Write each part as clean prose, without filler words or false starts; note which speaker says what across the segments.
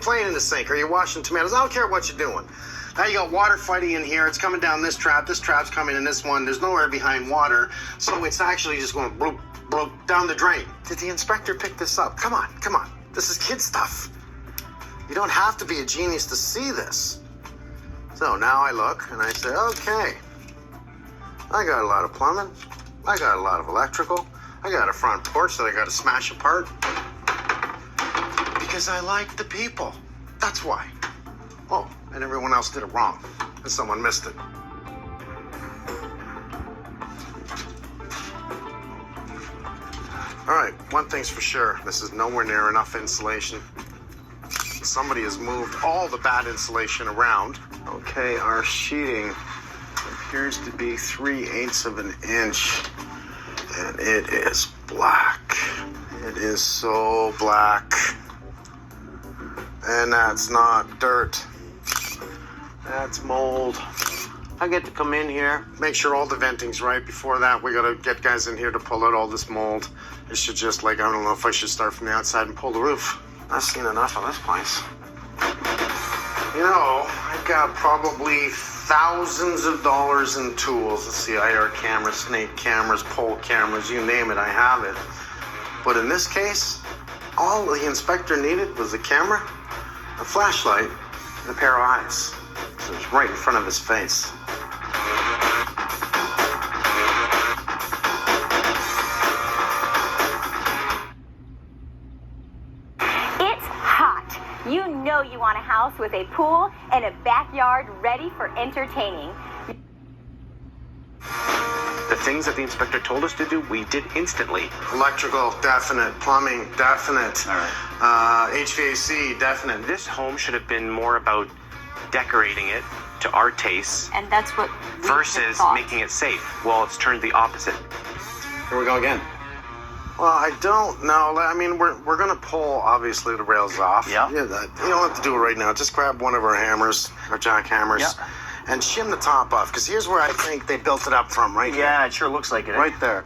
Speaker 1: plate in the sink? Are you washing tomatoes? I don't care what you're doing. Now you got water fighting in here. It's coming down this trap. This trap's coming in this one. There's nowhere behind water. So it's actually just going bloop, bloop down the drain. Did the inspector pick this up? Come on, come on. This is kid stuff. You don't have to be a genius to see this. So now I look and I say, okay, I got a lot of plumbing. I got a lot of electrical. I got a front porch that I got to smash apart. Because I like the people. That's why. Oh, and everyone else did it wrong. And someone missed it. All right, one thing's for sure. This is nowhere near enough insulation. Somebody has moved all the bad insulation around. Okay, our sheeting appears to be 3/8 of an inch. And it is black. It is so black. And that's not dirt. That's mold. I get to come in here, make sure all the venting's right. Before that, we gotta get guys in here to pull out all this mold. It should just, like, I don't know if I should start from the outside and pull the roof. I've seen enough of this place. You know, I've got probably thousands of dollars in tools. Let's see, IR cameras, snake cameras, pole cameras, you name it, I have it. But in this case, all the inspector needed was a camera, a flashlight, and a pair of eyes. So it's right in front of his face.
Speaker 2: It's hot. You know you want a house with a pool and a backyard ready for entertaining.
Speaker 3: The things that the inspector told us to do, we did instantly.
Speaker 1: Electrical, definite. Plumbing, definite.
Speaker 3: All right.
Speaker 1: HVAC, definite.
Speaker 3: This home should have been more about decorating it to our tastes
Speaker 2: And that's what we
Speaker 3: versus
Speaker 2: thought.
Speaker 3: making it safe. Well, it's turned the opposite.
Speaker 1: Here we go again. Well, I don't know. I mean, we're gonna pull, obviously, the rails off.
Speaker 3: Yeah.
Speaker 1: You don't have to do it right now. Just grab one of our hammers, our jackhammers,
Speaker 3: Yeah.
Speaker 1: and shim the top off. Because here's where I think they built it up from, right?
Speaker 3: Yeah, it sure looks like it.
Speaker 1: Right there.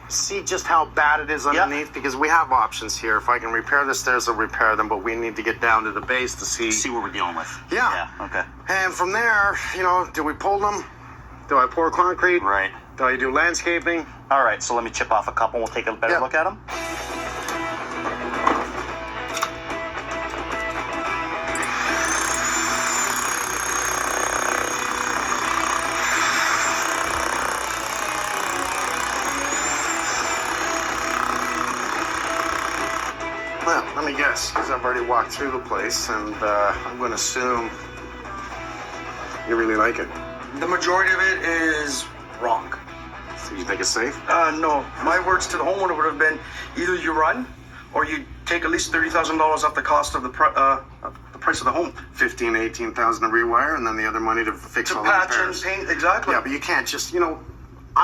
Speaker 1: See just how bad it is underneath? Because we have options here. If I can repair the stairs, I'll repair them, but we need to get down to the base to see.
Speaker 3: what we're dealing with.
Speaker 1: Yeah.
Speaker 3: Okay.
Speaker 1: And from there, do we pull them? Do I pour concrete?
Speaker 3: Right.
Speaker 1: Do I do landscaping?
Speaker 3: All right, so let me chip off a couple. We'll take a better
Speaker 1: Yeah.
Speaker 3: look at them.
Speaker 1: Well, let me guess, because I've already walked through the place, and I'm going to assume you really like it.
Speaker 4: The majority of it is wrong.
Speaker 1: So you think it's safe?
Speaker 4: No. My words to the homeowner would have been either you run or you take at least $30,000 off the cost of the price of the home.
Speaker 1: 15, 18,000 to rewire, and then the other money to fix
Speaker 4: To
Speaker 1: all
Speaker 4: patch
Speaker 1: the
Speaker 4: and
Speaker 1: repairs.
Speaker 4: paint, exactly.
Speaker 1: Yeah, but you can't just, I'm going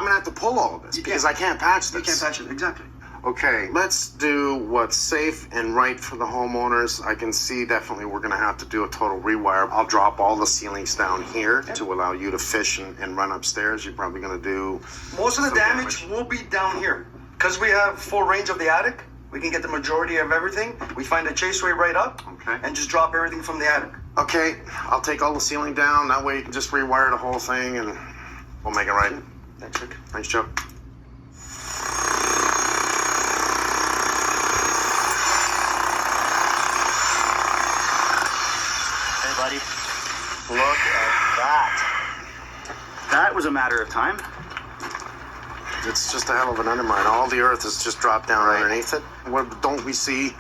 Speaker 1: to have to pull all of this
Speaker 4: You
Speaker 1: because
Speaker 4: can't.
Speaker 1: I can't patch
Speaker 4: You
Speaker 1: this.
Speaker 4: can't patch it, exactly.
Speaker 1: Okay, let's do what's safe and right for the homeowners. I can see definitely we're going to have to do a total rewire. I'll drop all the ceilings down here to allow you to fish and run upstairs. You're probably going to do
Speaker 4: Most of the
Speaker 1: some
Speaker 4: damage will be down here. Because we have full range of the attic, we can get the majority of everything. We find a chaseway right up
Speaker 1: Okay.
Speaker 4: and just drop everything from the attic.
Speaker 1: Okay, I'll take all the ceiling down. That way you can just rewire the whole thing and we'll make it right.
Speaker 4: Thanks, Rick.
Speaker 1: Thanks, Joe.
Speaker 3: Hey, buddy. Look at that. That was a matter of time.
Speaker 1: It's just a hell of an undermine. All the earth has just dropped down
Speaker 3: Right.
Speaker 1: underneath it. What don't we see?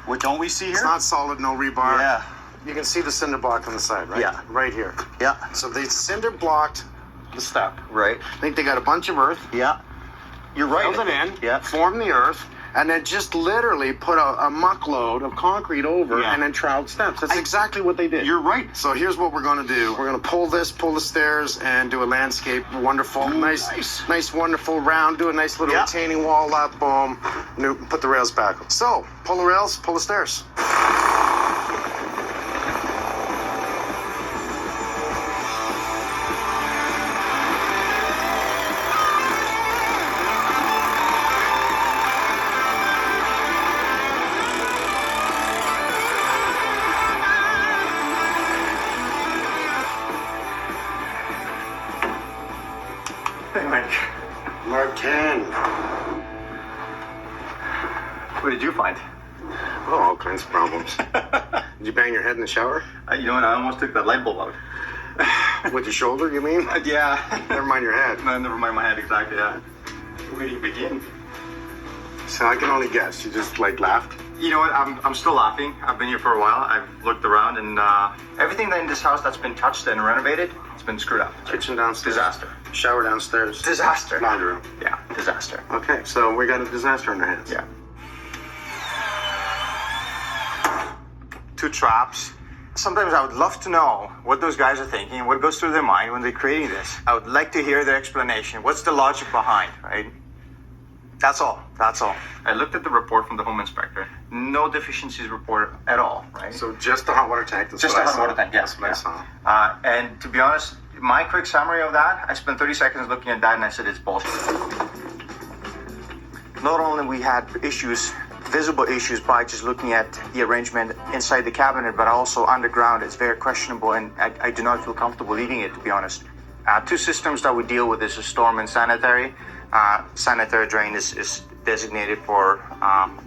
Speaker 3: What don't we see here?
Speaker 1: It's not solid, no rebar.
Speaker 3: Yeah.
Speaker 1: You can see the cinder block on the side, right?
Speaker 3: Yeah.
Speaker 1: Right here.
Speaker 3: Yeah.
Speaker 1: So they cinder blocked the step.
Speaker 3: Right.
Speaker 1: I think they got a bunch of earth,
Speaker 3: Yeah. You're right.
Speaker 1: filled it in,
Speaker 3: Yeah.
Speaker 1: formed the earth, and then just literally put a muck load of concrete over
Speaker 3: Yeah.
Speaker 1: and then troweled steps. That's exactly what they did.
Speaker 3: You're right.
Speaker 1: So here's what we're going to do. We're going to pull the stairs and do a landscape. Wonderful. Nice, wonderful round. Do a nice little
Speaker 3: Yeah.
Speaker 1: retaining wall up. Boom. Put the rails back. So pull the rails, pull the stairs.
Speaker 3: What did you find?
Speaker 1: Oh, all kinds of problems. Did you bang your head in the shower?
Speaker 3: You know what? I almost took that light bulb out.
Speaker 1: With your shoulder, you mean?
Speaker 3: Yeah.
Speaker 1: Never mind your head.
Speaker 3: No, never mind my head exactly. Yeah. Where do you begin?
Speaker 1: So I can only guess. You just like laughed?
Speaker 3: You know what? I'm still laughing. I've been here for a while. I've looked around, and everything in this house that's been touched and renovated, it's been screwed up.
Speaker 1: Kitchen downstairs.
Speaker 3: Disaster.
Speaker 1: Shower downstairs.
Speaker 3: Disaster.
Speaker 1: Laundry room.
Speaker 3: Yeah, disaster.
Speaker 1: Okay, so we got a disaster on our hands.
Speaker 3: Yeah.
Speaker 5: 2 traps. Sometimes I would love to know what those guys are thinking, what goes through their mind when they're creating this. I would like to hear their explanation. What's the logic behind, right? That's all. That's all.
Speaker 3: I looked at the report from the home inspector. No deficiencies reported at all, right?
Speaker 1: So just the hot water tank. That's
Speaker 3: Just
Speaker 1: what
Speaker 3: the
Speaker 1: I
Speaker 3: hot water
Speaker 1: saw.
Speaker 3: tank, yes.
Speaker 1: That's what I saw.
Speaker 3: And to be honest, my quick summary of that, I spent 30 seconds looking at that and I said it's bullshit.
Speaker 5: Not only we had issues, visible issues by just looking at the arrangement inside the cabinet, but also underground. It's very questionable, and I do not feel comfortable leaving it, to be honest. 2 systems that we deal with is a storm and sanitary. Sanitary drain is designated for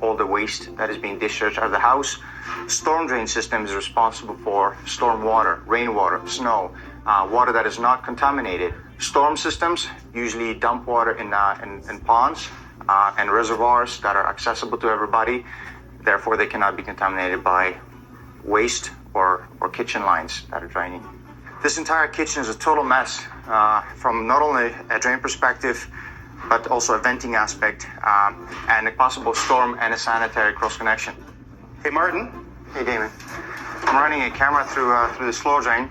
Speaker 5: all the waste that is being discharged out of the house. Storm drain system is responsible for storm water, rainwater, snow, water that is not contaminated. Storm systems usually dump water in ponds and reservoirs that are accessible to everybody. Therefore, they cannot be contaminated by waste or kitchen lines that are draining. This entire kitchen is a total mess from not only a drain perspective, but also a venting aspect and a possible storm and a sanitary cross connection. Hey, Martin. Hey, Damon. I'm running a camera through the slow drain.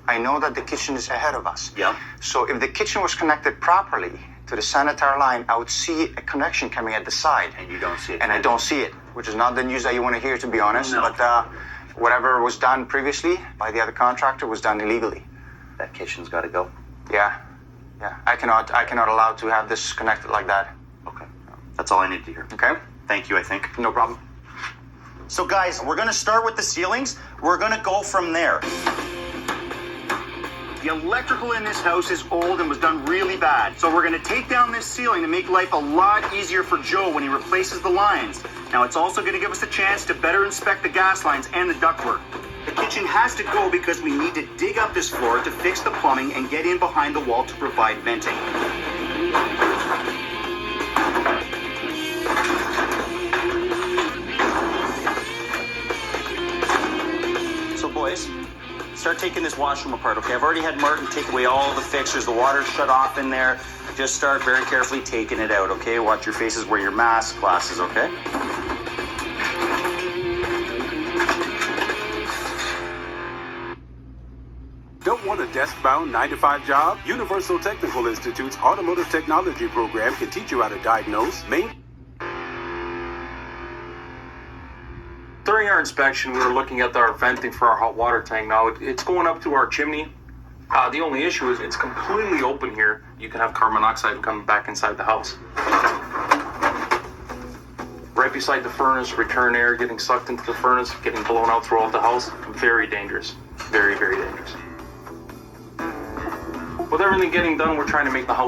Speaker 5: I know that the kitchen is ahead of us.
Speaker 3: Yeah.
Speaker 5: So if the kitchen was connected properly to the sanitary line, I would see a connection coming at the side.
Speaker 3: And you don't see it.
Speaker 5: And I don't see it, which is not the news that you want to hear, to be honest.
Speaker 3: No.
Speaker 5: But whatever was done previously by the other contractor was done illegally.
Speaker 3: That kitchen's got to go.
Speaker 5: Yeah. I cannot allow to have this connected like that.
Speaker 3: Okay. That's all I need to hear.
Speaker 5: Okay?
Speaker 3: Thank you, I think.
Speaker 5: No problem.
Speaker 6: So guys, we're gonna start with the ceilings. We're gonna go from there. The electrical in this house is old and was done really bad. So we're gonna take down this ceiling to make life a lot easier for Joe when he replaces the lines. Now it's also gonna give us a chance to better inspect the gas lines and the ductwork. The kitchen has to go because we need to dig up this floor to fix the plumbing and get in behind the wall to provide venting. So boys, start taking this washroom apart, okay? I've already had Martin take away all the fixtures. The water's shut off in there. Just start very carefully taking it out, okay? Watch your faces, wear your mask, glasses, okay?
Speaker 7: Don't want a desk-bound 9-to-5 job? Universal Technical Institute's Automotive Technology program can teach you how to diagnose,
Speaker 8: During our inspection, we were looking at our venting for our hot water tank. Now, it's going up to our chimney. The only issue is it's completely open here. You can have carbon monoxide coming back inside the house. Right beside the furnace, return air getting sucked into the furnace, getting blown out throughout the house. Very dangerous. Very, very dangerous. With everything getting done, we're trying to make the house